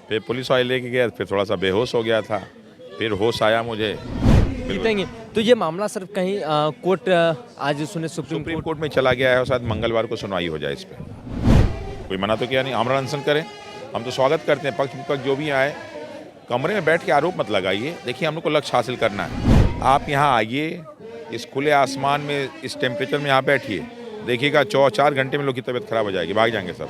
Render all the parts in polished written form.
फिर पुलिस वाले लेके गया, फिर थोड़ा सा बेहोश हो गया था, फिर होश आया मुझे। जीतेंगे तो ये मामला सर कहीं कोर्ट आज सुने सुप्रीम सुप्रीम कोर्ट। कोर्ट में चला गया है और शायद मंगलवार को सुनवाई हो जाए इस पर। कोई मना तो किया नहीं, आमरण अनशन करें, हम तो स्वागत करते हैं। पक्ष विपक्ष जो भी आए, कमरे में बैठ के आरोप मत लगाइए। देखिए, हम लोग को लक्ष्य हासिल करना है। आप यहाँ आइए, इस खुले आसमान में, इस टेम्परेचर में यहाँ बैठिए, देखिएगा 4 घंटे में लोग की तबीयत खराब हो जाएगी, भाग जाएंगे सब।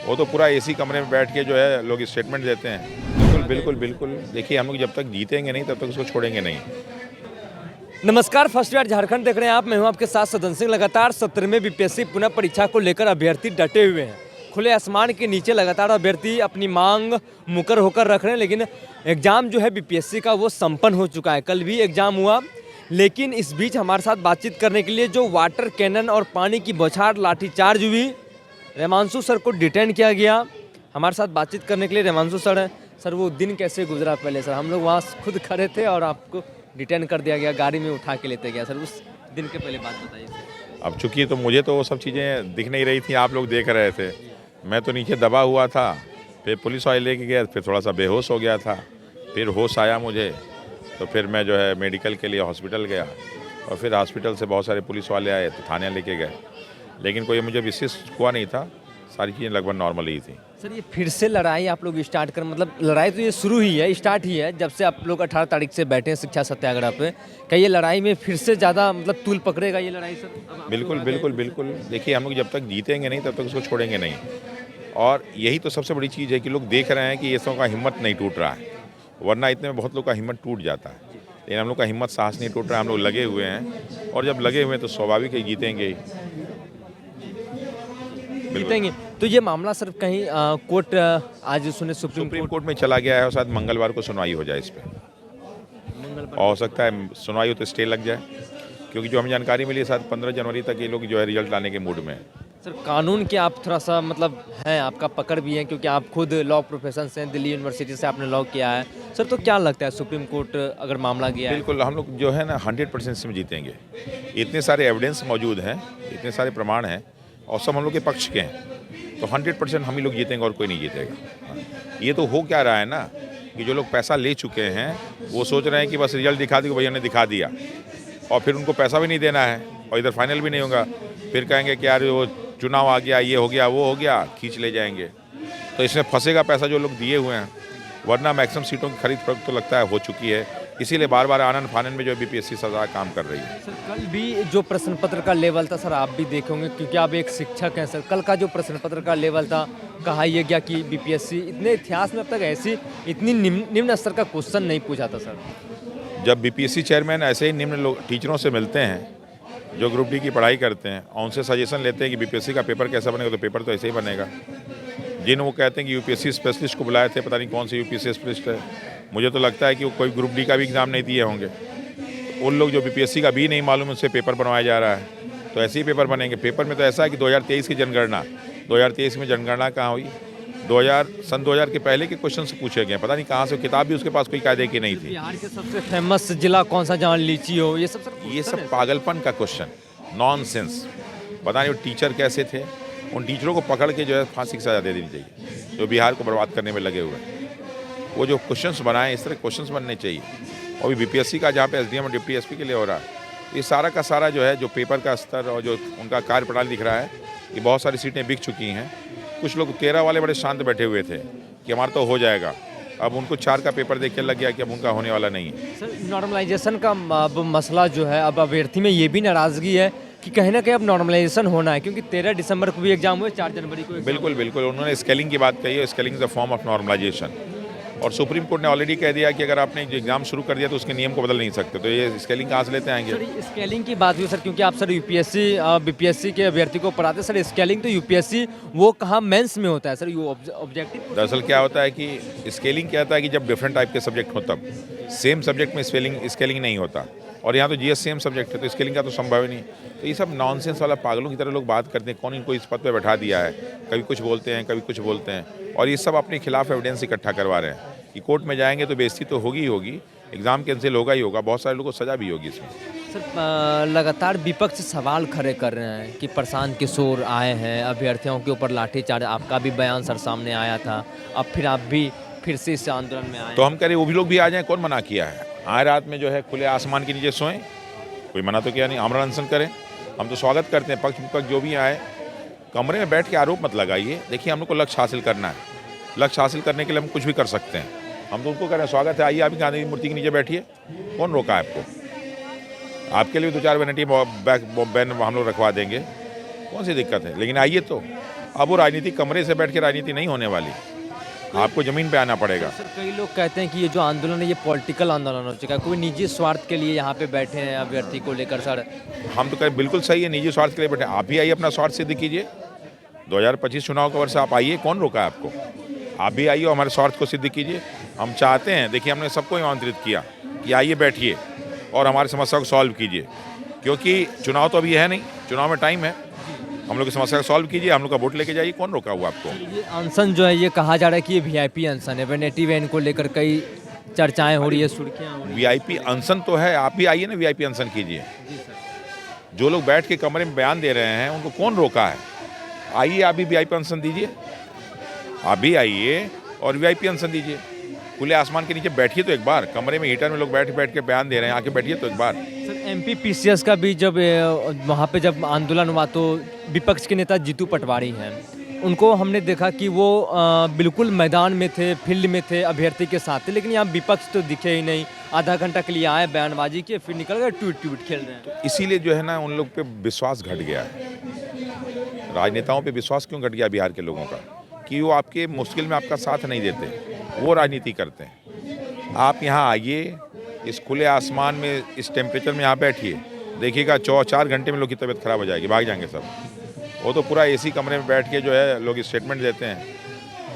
वो तो पूरा एसी कमरे में बैठ के जो है लोग स्टेटमेंट देते हैं। बिल्कुल बिल्कुल बिल्कुल। देखिए, हम लोग जब तक जीतेंगे नहीं तब तक उसको छोड़ेंगे नहीं। नमस्कार, फर्स्ट ईयर झारखंड देख रहे हैं आप। मैं हूं आपके साथ सदन सिंह। लगातार 17वें बीपीएससी पुनः परीक्षा को लेकर अभ्यर्थी डटे हुए हैं। खुले आसमान के नीचे लगातार अभ्यर्थी अपनी मांग मुकर होकर रख रहे हैं, लेकिन एग्जाम जो है बीपीएससी का वो संपन्न हो चुका है। कल भी एग्जाम हुआ, लेकिन इस बीच हमारे साथ बातचीत करने के लिए जो वाटर कैनन और पानी की बौछार लाठीचार्ज हुई, रेमांशु सर को डिटेन किया गया। हमारे साथ बातचीत करने के लिए रेमांशु सर हैं। सर, वो दिन कैसे गुजरा पहले? सर, हम लोग वहाँ खुद खड़े थे और आपको डिटेन कर दिया गया, गाड़ी में उठा के लेते गया। सर, उस दिन के पहले बात बताइए। अब चूंकि तो मुझे तो वो सब चीज़ें दिख नहीं रही थी, आप लोग देख रहे थे। मैं तो नीचे दबा हुआ था, फिर पुलिस वाले लेके गया, फिर थोड़ा सा बेहोश हो गया था, फिर होश आया मुझे, तो फिर मैं जो है मेडिकल के लिए हॉस्पिटल गया, और फिर हॉस्पिटल से बहुत सारे पुलिस वाले आए तो थाने लेके गए, लेकिन कोई मुझे विशेष हुआ नहीं था। सारी चीज़ें लगभग नॉर्मल ही थी। सर, ये फिर से लड़ाई आप लोग स्टार्ट कर, मतलब लड़ाई तो ये शुरू ही है, स्टार्ट ही है जब से आप लोग 18 तारीख से बैठे हैं शिक्षा सत्याग्रह पे। क्या ये लड़ाई में फिर से ज़्यादा मतलब तूल पकड़ेगा ये लड़ाई सर? बिल्कुल बिल्कुल बिल्कुल। देखिए, हम लोग जब तक जीतेंगे नहीं तब तक उसको छोड़ेंगे नहीं। और यही तो सबसे बड़ी चीज़ है कि लोग देख रहे हैं कि ये सब का हिम्मत नहीं टूट रहा है, वरना इतने में बहुत लोग का हिम्मत टूट जाता है। लेकिन हम लोग का हिम्मत, साहस नहीं टूट रहा है। हम लोग लगे हुए हैं, और जब लगे हुए हैं तो स्वाभाविक है जीतेंगे ही। जीतेंगे तो ये मामला सर कहीं कोर्ट आज सुने सुप्रीम कोर्ट में चला गया है और शायद मंगलवार को सुनवाई हो जाए इस पर। और हो सकता है सुनवाई हो तो स्टे लग जाए, क्योंकि जो हमें जानकारी मिली है शायद 15 जनवरी तक ये लोग जो है रिजल्ट लाने के मूड में है। सर, कानून के आप थोड़ा सा मतलब हैं, आपका पकड़ भी है, क्योंकि आप खुद लॉ प्रोफेशन से हैं, दिल्ली यूनिवर्सिटी से आपने लॉ किया है। सर, तो क्या लगता है सुप्रीम कोर्ट अगर मामला गया है? बिल्कुल, हम लोग जो है ना 100% से जीतेंगे। इतने सारे एविडेंस मौजूद हैं, इतने सारे प्रमाण हैं, और सब हम लोग के पक्ष के हैं, तो 100% हम ही लोग जीतेंगे और कोई नहीं जीतेगा। ये तो हो क्या रहा है ना कि जो लोग पैसा ले चुके हैं वो सोच रहे हैं कि बस रिजल्ट दिखा दी, भैया ने दिखा दिया, और फिर उनको पैसा भी नहीं देना है, और इधर फाइनल भी नहीं होगा। फिर कहेंगे कि यार वो चुनाव आ गया, ये हो गया, वो हो गया, खींच ले जाएंगे। तो इसमें फंसेगा पैसा जो लोग दिए हुए हैं, वरना मैक्सिमम सीटों की खरीद फरोख्त तो लगता है हो चुकी है। इसीलिए बार बार आनन फानन में जो बीपीएससी सजा काम कर रही है। सर, कल भी जो प्रश्न पत्र का लेवल था, सर आप भी देखोगे क्योंकि आप एक शिक्षक हैं। सर, कल का जो प्रश्न पत्र का लेवल था, कहा यह गया कि बीपीएससी इतने इतिहास में अब तक ऐसी इतनी निम्न स्तर का क्वेश्चन नहीं पूछा था। सर, जब बीपीएससी चेयरमैन ऐसे ही निम्न लोग टीचरों से मिलते हैं जो ग्रुप डी की पढ़ाई करते हैं, और उनसे सजेशन लेते हैं कि बीपीएससी का पेपर कैसा बनेगा, तो पेपर तो ऐसे ही बनेगा। जिन वो कहते हैं कि यूपीएससी स्पेशलिस्ट को बुलाए थे, पता नहीं कौन से यूपीएससी स्पेशलिस्ट है, मुझे तो लगता है कि वो कोई ग्रुप डी का भी एग्ज़ाम नहीं दिए होंगे। तो उन लोग जो बीपीएससी का भी नहीं मालूम, उससे पेपर बनवाया जा रहा है, तो ऐसे ही पेपर बनेंगे। पेपर में तो ऐसा है कि 2023 की जनगणना, 2023 में जनगणना कहाँ हुई, सन 2000 के पहले के क्वेश्चन से पूछे गए, पता नहीं कहाँ से, किताब भी उसके पास कोई कायदे की नहीं थी। बिहार के सबसे फेमस जिला कौन सा जहाँ लीची हो, ये सब सर ये सब पागलपन का क्वेश्चन, नॉनसेंस। पता नहीं वो टीचर कैसे थे, उन टीचरों को पकड़ के जो है फांसी की सजा दे देनी चाहिए, जो बिहार को बर्बाद करने में लगे हुए हैं। वो जो क्वेश्चंस बनाए, इस तरह क्वेश्चंस बनने चाहिए। और भी बीपीएससी का जहाँ पे एसडीएम और डिप्टी एसपी के लिए हो रहा है, ये सारा का सारा जो है, जो पेपर का स्तर और जो उनका कार्यप्रणाली दिख रहा है, ये बहुत सारी सीटें बिक चुकी हैं। कुछ लोग 13 वाले बड़े शांत बैठे हुए थे कि हमारा तो हो जाएगा, अब उनको 4 का पेपर देख के लग गया कि अब उनका होने वाला नहीं है। सर, नॉर्मलाइजेशन का अब मसला जो है, अब अभ्यर्थी में ये भी नाराज़गी है कि कहीं ना कहीं अब नॉर्मलाइजेशन होना है, क्योंकि 13 दिसंबर को भी एग्जाम हुए, 4 जनवरी को एग्जाम बिल्कुल बिल्कुल, उन्होंने स्केलिंग की बात कही है। Scaling is a form of normalization, और सुप्रीम कोर्ट ने ऑलरेडी कह दिया कि अगर आपने एग्जाम शुरू कर दिया तो उसके नियम को बदल नहीं सकते, तो ये स्केलिंग कहाँ से लेते आएंगे? सर, स्केलिंग की बात हुई सर, क्योंकि आप सर यूपीएससी बीपीएससी के अभ्यर्थी को पढ़ाते, सर स्केलिंग तो यूपीएससी वो कहाँ मेंस में होता है सर, ये ऑब्जेक्टिव। दरअसल क्या होता है कि स्केलिंग क्या होता है कि जब डिफरेंट टाइप के सब्जेक्ट हो, तब सेम सब्जेक्ट में स्केलिंग नहीं होता, और यहाँ तो जीएस सेम सब्जेक्ट है, तो स्केलिंग का तो संभव ही नहीं। तो ये सब नॉनसेंस वाला पागलों की तरह लोग बात करते हैं, कौन इनको इस पद पे बैठा दिया है, कभी कुछ बोलते हैं, कभी कुछ बोलते हैं, और ये सब अपने खिलाफ एविडेंस इकट्ठा करवा रहे हैं कि कोर्ट में जाएंगे तो बेइज्जती तो होगी ही होगी, एग्ज़ाम कैंसिल होगा ही होगा, बहुत सारे लोगों को सज़ा भी होगी इसमें। सर, लगातार विपक्ष सवाल खड़े कर रहे हैं कि प्रशांत किशोर आए हैं, अभ्यर्थियों के ऊपर लाठीचार्ज, आपका भी बयान सर सामने आया था, अब फिर आप भी फिर से इस आंदोलन में आए? तो हम कह रहे वो भी लोग भी आ जाएं, कौन मना किया है? आए रात में जो है खुले आसमान के नीचे सोएं, कोई मना तो किया नहीं, आमरण अनशन करें, हम तो स्वागत करते हैं। पक्ष विपक्ष जो भी आए, कमरे में बैठ के आरोप मत लगाइए। देखिए हम लोग को लक्ष्य हासिल करना है, लक्ष्य हासिल करने के लिए हम कुछ भी कर सकते हैं। हम तो उनको कह रहे हैं स्वागत है, आइए आप गांधी की मूर्ति के नीचे बैठिए, कौन रोका है आपको? आपके लिए 2-4 वैनिटी बैन हम लोग रखवा देंगे, कौन सी दिक्कत है? लेकिन आइए तो। अब वो राजनीति कमरे से बैठ के राजनीति नहीं होने वाली, आपको ज़मीन पे आना पड़ेगा। सर कई लोग कहते हैं कि ये जो आंदोलन है ये पॉलिटिकल आंदोलन हो चुका है, कोई निजी स्वार्थ के लिए यहाँ पे बैठे हैं अभ्यर्थी को लेकर। सर हम तो कहें बिल्कुल सही है, निजी स्वार्थ के लिए बैठे, आप भी आइए अपना स्वार्थ सिद्ध कीजिए। 2025 चुनाव का वर्ष, आप आइए, कौन रोका है आपको? आप भी आइए, हमारे स्वार्थ को सिद्ध कीजिए। हम चाहते हैं, देखिए हमने सबको आमंत्रित किया कि आइए बैठिए और हमारी समस्या को सॉल्व कीजिए, क्योंकि चुनाव तो अभी है नहीं, चुनाव में टाइम है। हम लोग की समस्या को सॉल्व कीजिए, हम लोग का वोट लेके जाइए, कौन रोका हुआ आपको? ये अनशन जो है ये कहा जा रहा है कि ये वीआईपी अनशन है, वैनिटी वैन को लेकर कई चर्चाएं हो रही है, सुर्खियां हो रही है। वीआईपी अनशन तो है, आप भी आइए ना, वीआईपी अनशन कीजिए। जी सर। जो लोग बैठ के कमरे में बयान दे रहे हैं उनको कौन रोका है? आइए आप भी वीआईपी अनशन दीजिए, आप भी आइए और वीआईपी अनशन दीजिए। खुले आसमान के नीचे बैठिए तो एक बार, कमरे में हीटर में लोग बैठ के बयान दे रहे हैं, आके बैठिए तो एक बार। सर एमपी पीसीएस का भी जब वहाँ पे जब आंदोलन हुआ तो विपक्ष के नेता जीतू पटवारी हैं, उनको हमने देखा कि वो बिल्कुल मैदान में थे, फील्ड में थे, अभ्यर्थी के साथ थे, लेकिन यहाँ विपक्ष तो दिखे ही नहीं। आधा घंटा के लिए आए, बयानबाजी किए, फिर निकल गए, ट्वीट खेल रहे हैं। इसीलिए जो है ना उन लोग पे विश्वास घट गया है। राजनेताओं पे विश्वास क्यों घट गया बिहार के लोगों का? कि वो आपके मुश्किल में आपका साथ नहीं देते, वो राजनीति करते हैं। आप यहाँ आइए, इस खुले आसमान में, इस टेम्परेचर में यहाँ बैठिए, देखिएगा 4 घंटे में लोग की तबीयत खराब हो जाएगी, भाग जाएंगे सब। वो तो पूरा एसी कमरे में बैठ के जो है लोग स्टेटमेंट देते हैं।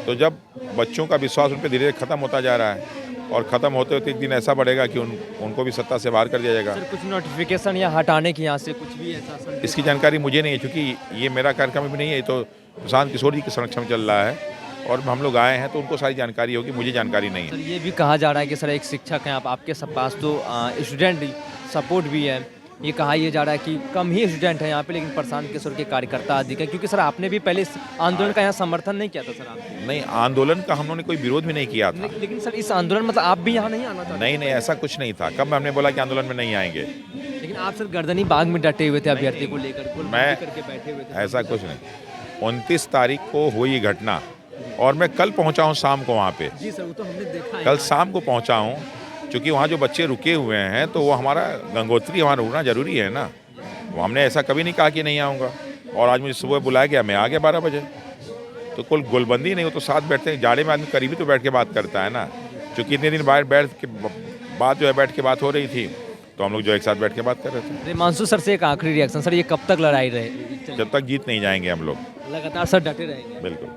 तो जब बच्चों का विश्वास उन पर धीरे धीरे खत्म होता जा रहा है, और ख़त्म होते होते एक दिन ऐसा बढ़ेगा कि उनको भी सत्ता से बाहर कर दिया जाएगा। सर कुछ नोटिफिकेशन या हटाने की यहाँ से कुछ भी ऐसा? इसकी जानकारी मुझे नहीं है, क्योंकि ये मेरा कार्यक्रम भी नहीं है, ये तो प्रशांत किशोर जी के संरक्षण में चल रहा है, और हम लोग आए हैं तो उनको सारी जानकारी होगी, मुझे जानकारी नहीं है। सर ये भी कहा जा रहा है कि सर एक शिक्षक हैं आप, आपके पास तो स्टूडेंट सपोर्ट भी है, ये कहा यह जा रहा है कि कम ही स्टूडेंट हैं यहाँ पे, लेकिन प्रशांत किशोर के कार्यकर्ता अधिक है, क्योंकि सर आपने भी पहले इस आंदोलन का यहाँ समर्थन नहीं किया था सर आपने? नहीं, आंदोलन का हम लोगों ने कोई विरोध भी नहीं किया था। लेकिन सर इस आंदोलन मतलब आप भी यहाँ नहीं आना चाहते? नहीं, ऐसा कुछ नहीं था। कब हमने बोला कि आंदोलन में नहीं आएंगे? लेकिन आप सर गर्दनी बाग में डटे हुए थे अभ्यर्थी को लेकर, मैं करके बैठे हुए थे। ऐसा कुछ नहीं। 29 तारीख को हुई ये घटना, और मैं कल पहुंचा हूं शाम को वहां पे। जी सर, वो तो हमने देखा है। कल शाम को पहुंचा हूं, क्योंकि वहां जो बच्चे रुके हुए हैं तो वो हमारा गंगोत्री वहाँ रुकना जरूरी है ना। वो हमने ऐसा कभी नहीं कहा कि नहीं आऊँगा, और आज मुझे सुबह बुलाया गया, मैं आ गया 12 बजे। तो कुल गोलबंदी नहीं हो तो साथ बैठते हैं, जाड़े में आदमी करीबी तो बैठ के बात करता है ना। क्योंकि इतने दिन बाहर बैठ के बात जो है बैठ के बात हो रही थी, तो हम लोग जो एक साथ बैठ के बात कर रहे थे। रेमांशु सर से एक आखिरी रिएक्शन सर, ये कब तक लड़ाई रहे? जब तक जीत नहीं जाएंगे हम लोग, लगातार सर डटे रहेंगे? बिल्कुल।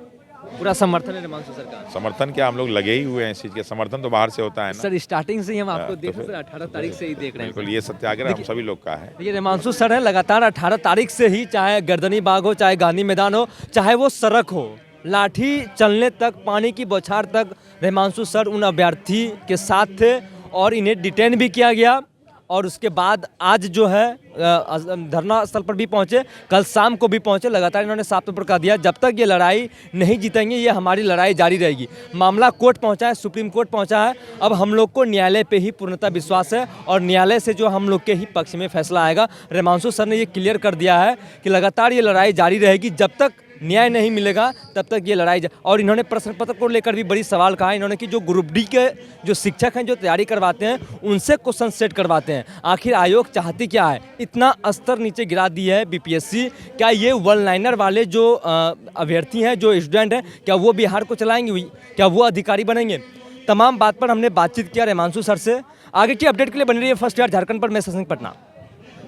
पूरा समर्थन है रेमांशु सर का? समर्थन क्या, हम लोग लगे ही हुए हैं इस चीज़ के, समर्थन तो बाहर से होता है ना। सर स्टार्टिंग से ही हम आपको तो देख रहे फिर- हैं, 18 तारीख से ही देख रहे हैं। बिल्कुल, ये सत्याग्रह हम सभी लोग का है। ये रेमांशु सर है, लगातार 18 तारीख से ही, चाहे गर्दनी बाग हो, चाहे गांधी मैदान हो, चाहे वो सड़क हो, लाठी चलने तक, पानी की बौछार तक, रेमांशु सर उन अभ्यर्थी के साथ थे, और इन्हें डिटेन भी किया गया। और उसके बाद आज जो है धरना स्थल पर भी पहुंचे, कल शाम को भी पहुंचे। लगातार इन्होंने साफ तौर पर कह दिया, जब तक ये लड़ाई नहीं जीतेंगे ये हमारी लड़ाई जारी रहेगी। मामला कोर्ट पहुंचा है, सुप्रीम कोर्ट पहुंचा है, अब हम लोग को न्यायालय पे ही पूर्णतः विश्वास है, और न्यायालय से जो हम लोग के ही पक्ष में फैसला आएगा। रेमांशु सर ने ये क्लियर कर दिया है कि लगातार ये लड़ाई जारी रहेगी, जब तक न्याय नहीं मिलेगा तब तक ये लड़ाई और इन्होंने प्रश्न पत्र को लेकर भी बड़ी सवाल कहा। इन्होंने कि जो ग्रुप डी के जो शिक्षक हैं जो तैयारी करवाते हैं उनसे क्वेश्चन सेट करवाते हैं, आखिर आयोग चाहती क्या है? इतना स्तर नीचे गिरा दी है बीपीएससी। क्या ये वन लाइनर वाले जो अभ्यर्थी हैं, जो स्टूडेंट हैं, क्या वो बिहार को चलाएंगे? क्या वो अधिकारी बनेंगे? तमाम बात पर हमने बातचीत किया रेमांशु सर से। आगे की अपडेट के लिए बनी रहिए फर्स्ट यार झारखंड पर। मैं शशांक पटना।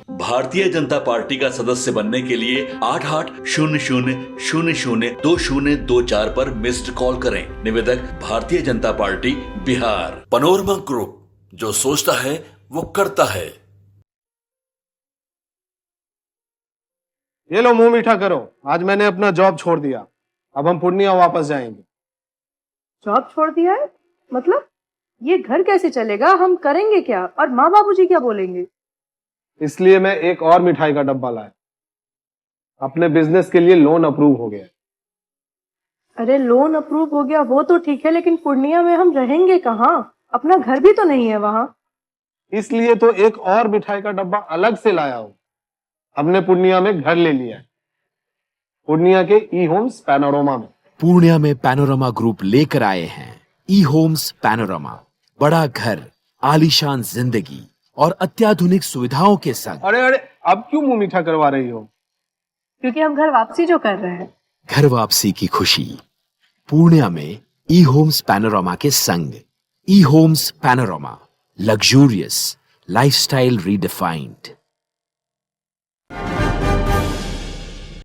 भारतीय जनता पार्टी का सदस्य बनने के लिए 8800002024 पर मिस्ड कॉल करें। निवेदक Bharatiya Janata party Bihar. Panorama group, जो सोचता है वो करता है। ये लो मुंह मीठा करो, आज मैंने अपना जॉब छोड़ दिया, अब हम पूर्णिया वापस जाएंगे। जॉब छोड़ दिया है? मतलब ये घर कैसे चलेगा? हम करेंगे क्या? और माँ बाबूजी क्या बोलेंगे? इसलिए मैं एक और मिठाई का डब्बा लाया। अपने बिजनेस के लिए लोन अप्रूव हो गया। अरे लोन अप्रूव हो गया वो तो ठीक है, लेकिन पूर्णिया में हम रहेंगे कहाँ? अपना घर भी तो नहीं है वहाँ। इसलिए तो एक और मिठाई का डब्बा अलग से लाया हूँ। हमने पूर्णिया में घर ले लिया है, पूर्णिया के ई होम्स पैनोरमा में। पूर्णिया में पैनोरमा ग्रुप लेकर आए हैं ई होम्स पैनोरमा। बड़ा घर, आलीशान जिंदगी और अत्याधुनिक सुविधाओं के संग। अरे अरे, अब क्यों मुंह मीठा करवा रही हो? क्योंकि हम घर वापसी जो कर रहे हैं। घर वापसी की खुशी पूर्णिया में ई होम्स पैनोरमा के संग। E homes panorama, luxurious lifestyle redefined.